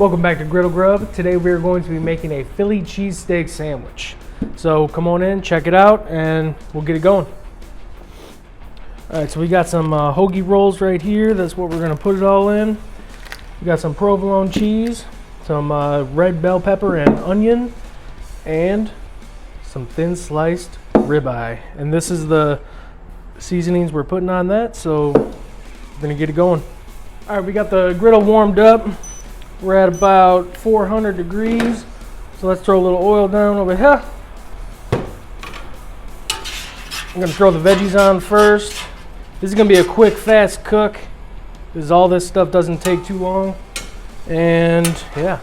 Welcome back to Griddle Grub. Today we are going to be making a Philly cheesesteak sandwich. So come on in, check it out, and we'll get it going. Alright, so we got some hoagie rolls right here. That's what we're going to put it all in. We got some provolone cheese, some red bell pepper and onion, and some thin sliced ribeye. And this is the seasonings we're putting on that, so we're going to get it going. Alright, we got the griddle warmed up. We're at about 400 degrees. So let's throw a little oil down over here. I'm gonna throw the veggies on first. This is gonna be a quick, fast cook, because all this stuff doesn't take too long. And yeah,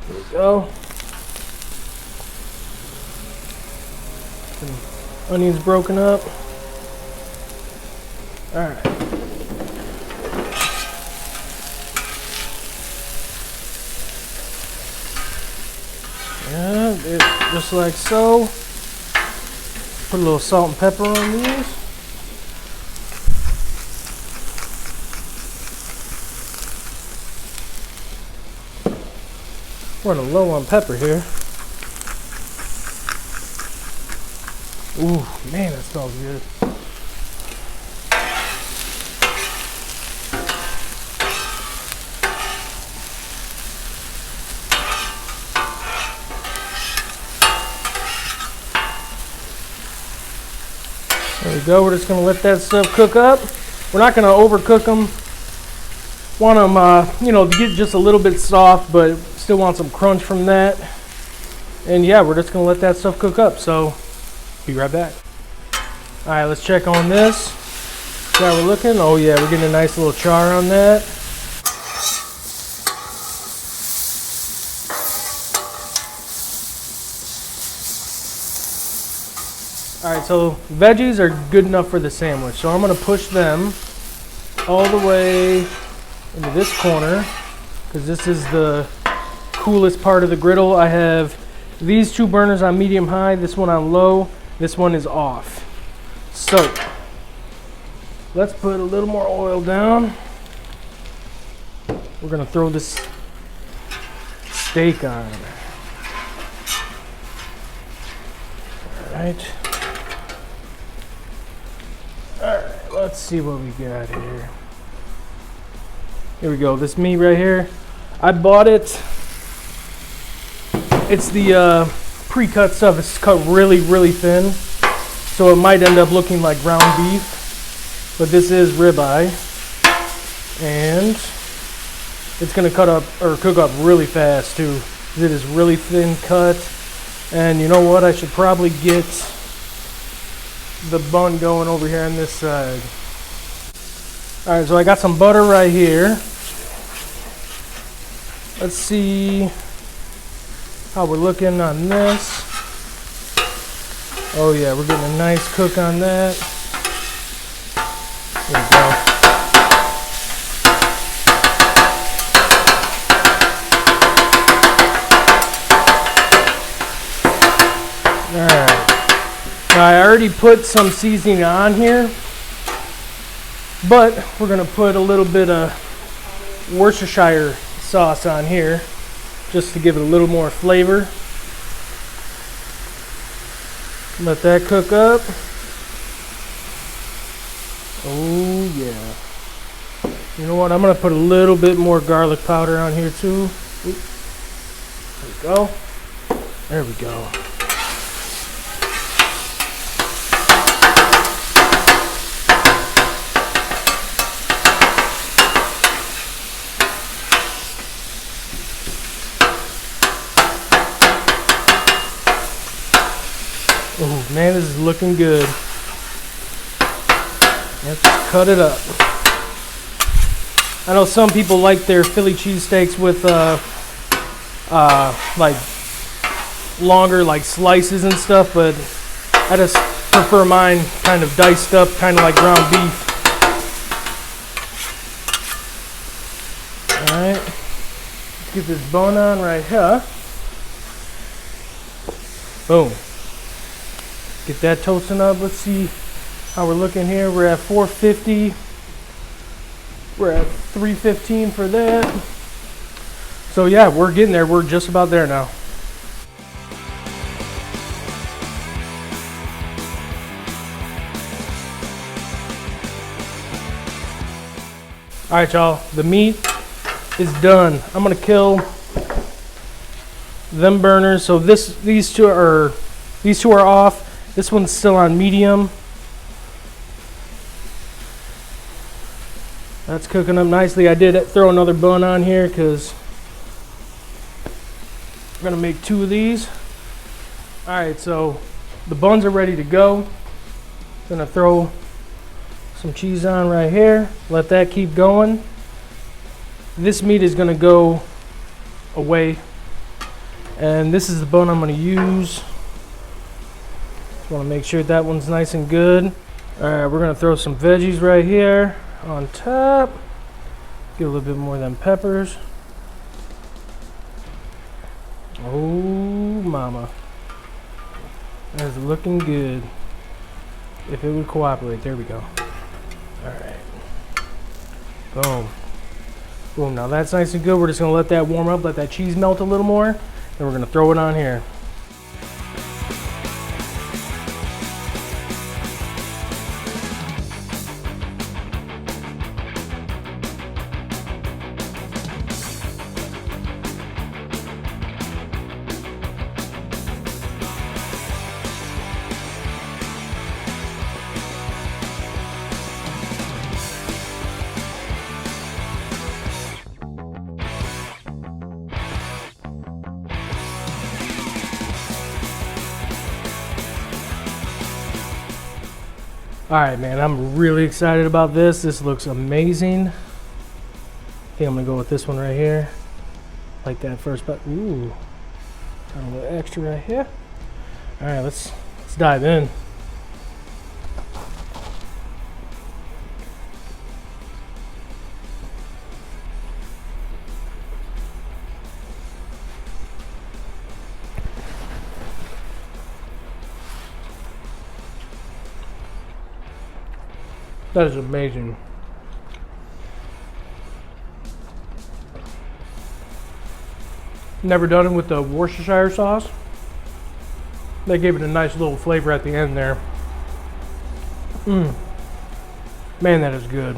here we go. Some onions broken up. All right. And just like so. Put a little salt and pepper on these. Running low on pepper here. Ooh, man, that smells good. There we go. We're just going to let that stuff cook up. We're not going to overcook them. Want them, to get just a little bit soft, but still want some crunch from that. And yeah, we're just going to let that stuff cook up. So, be right back. All right, let's check on this. See how we're looking. Oh yeah, we're getting a nice little char on that. Alright, so veggies are good enough for the sandwich. So I'm going to push them all the way into this corner, because this is the coolest part of the griddle. I have these two burners on medium high, this one on low, this one is off. So let's put a little more oil down. We're going to throw this steak on. Alright. Alright, let's see what we got here. Here we go, this meat right here. I bought it. It's the pre-cut stuff. It's cut really, really thin. So it might end up looking like ground beef. But this is ribeye. And it's going to cook up really fast too. It is really thin cut. And you know what? I should probably get the bun going over here on this side. Alright, so I got some butter right here. Let's see how we're looking on this. Oh yeah, we're getting a nice cook on that. There we go. Alright. Now I already put some seasoning on here, but we're going to put a little bit of Worcestershire sauce on here just to give it a little more flavor. Let that cook up. Oh yeah. You know what? I'm going to put a little bit more garlic powder on here too. There we go. There we go. Oh man, this is looking good. Let's cut it up. I know some people like their Philly cheesesteaks with like longer like slices and stuff, but I just prefer mine kind of diced up, kind of like ground beef. Alright, let's get this bone on right here. Boom. Get that toasting up. Let's see how we're looking here. We're at 450. We're at 315 for that. So yeah, we're getting there. We're just about there now. All right, y'all, the meat is done. I'm gonna kill them burners. So these two are off. This one's still on medium. That's cooking up nicely. I did throw another bun on here because I'm gonna make 2 of these. All right, so the buns are ready to go. Gonna throw some cheese on right here. Let that keep going. This meat is gonna go away, and this is the bun I'm gonna use. Just wanna make sure that one's nice and good. All right, we're gonna throw some veggies right here on top. Get a little bit more of them peppers. Oh, mama. That's looking good. If it would cooperate, there we go. All right. Boom. Boom. Now that's nice and good. We're just gonna let that warm up, let that cheese melt a little more, then we're gonna throw it on here. All right, man, I'm really excited about this. This looks amazing. I think I'm gonna go with this one right here. Like that first, but ooh, got a little extra right here. All right, let's dive in. That is amazing. Never done it with the Worcestershire sauce. They gave it a nice little flavor at the end there. Man, that is good.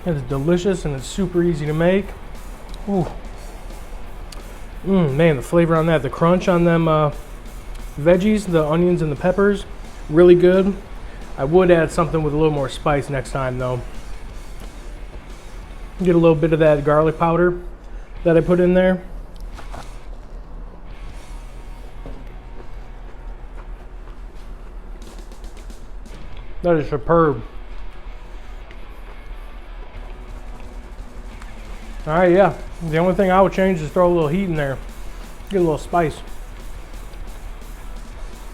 It is delicious and it's super easy to make. Ooh. Man, the flavor on that, the crunch on them veggies, the onions and the peppers, really good. I would add something with a little more spice next time though. Get a little bit of that garlic powder that I put in there. That is superb. All right, yeah. The only thing I would change is throw a little heat in there. Get a little spice.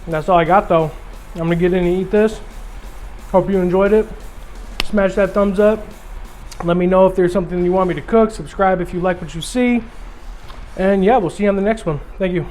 And that's all I got though. I'm gonna get in and eat this. Hope you enjoyed it. Smash that thumbs up. Let me know if there's something you want me to cook. Subscribe if you like what you see. And yeah, we'll see you on the next one. Thank you.